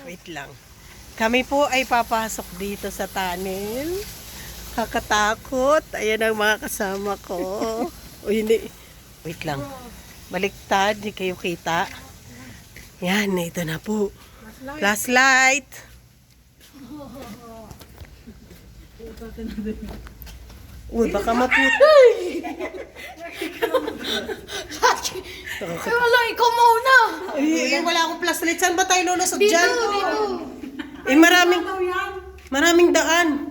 Wait lang. Kami po ay papasok dito sa tunnel. Kakatakot. Ayan ang mga kasama ko. O hindi. Wait lang. Baliktad. Hindi kayo kita. Yan. Ito na po. Flashlight. Uy, baka maputay. Ay, wala, ikaw mauna. Ay, wala akong flashlight. Saan ba tayo lulusot Dito, dyan? dito. Eh, maraming daan.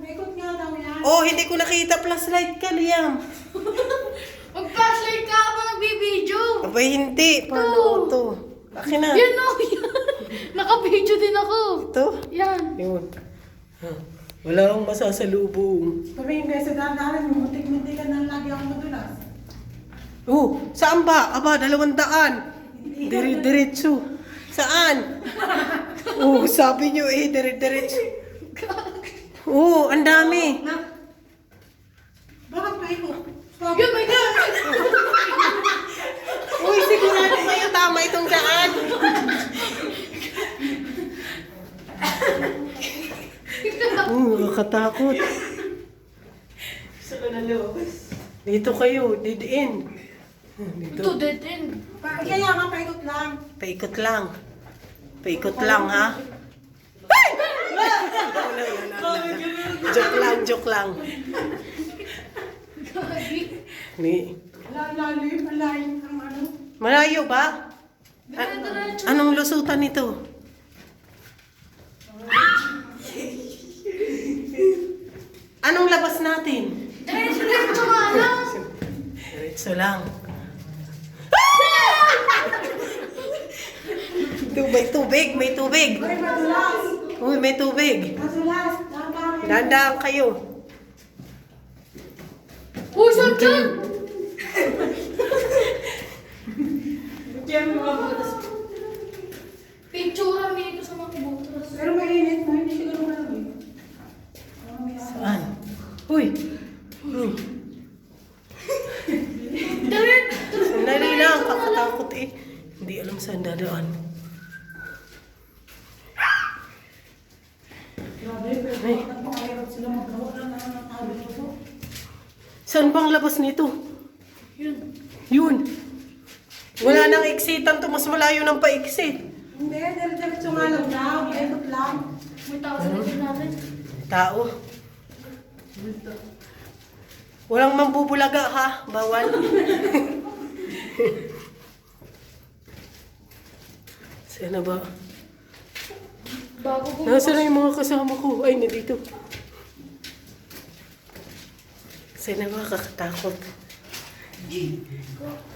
Oh, hindi ko nakita flashlight ka, Liam. Mag-flashlight ka habang nagbibideo. Abay, hindi. Paano to? Akin na. Yan o, yan. Naka-video din ako. Ito? Yan. Yun. Huh. Wala akong masasalubong. Kami yung beso dahan-dahan, muntik-muntikan na lagi ako madulas. Oh, saan ba? Aba, 200. Diretso. Saan? Oh, sabi nyo eh, diretso. Oh, ang dami. Bakit pa ito? Yan, may God. Uy, sigurado kayo tama itong daan. Nakakatakot. Dito kayo, didiin. Ito, dead end. Kaya nga, paikot lang. Paikot lang. Paikot lang, ha? Joke lang. Ni. Lalim, malalim ang ano. Malayo ba? Anong lusutan nito? Anong labas natin? Diretso nga lang. Diretso lang. Tubig, may tubig. Ay, madulas. Uy, may tubig. Madulas. Dahan-dahan. Dandaan kayo. Uy, saan dyan? Diyan mo mga butas. Picture kami dito sa mga butas. Pero mainit mo, hindi siguro malamig. Saan? Uy. Diretso. Sandali lang, kakatakot eh. Hindi alam saan dadaan. Grabe, pero napakahirap sila magawa ng tawag ito. Saan bang labas nito? Yun. Yun. Wala nang exitan to, mas malayo ng pa-exit. Hindi, diretso nga lang daw. Paikot lang. May tao sa likod natin. Tao. Walang mambubulaga ha, bawal. Sana ba? Bago ko. Nasaan na yung mga kasama ko? Ay, nandito. Sana ba kakatakot?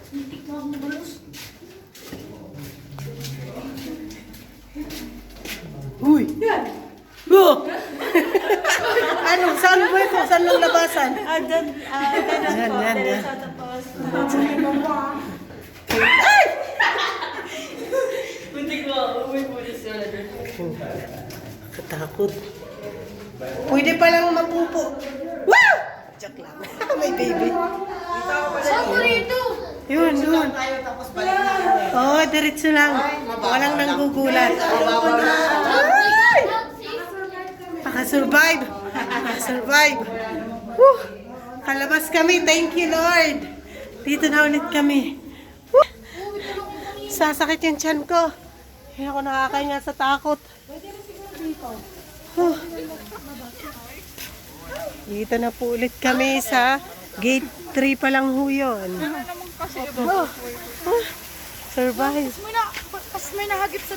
Muntik na akong mabalos. Uy! Oh! Ano? Saan ba ito? Saan lang labasan? Dyan po. Yan. Diretso tapos. Ay! Muntik mo. Uwi po siya. Katakot. Pwede palang mapupo. Wow! Joke lang. May baby. Saan mo rito? Yun. Oo, diretso lang. Walang nanggugulat. Nakasurvive. Woo! Kalabas kami. Thank you, Lord. Dito na ulit kami. Woo! Sasakit yung tiyan ko. Hindi ako nakakahinga sa takot. Huh. Dito na po ulit kami sa gate 3 pa lang ho yun. Survive. Mas may nahagip sa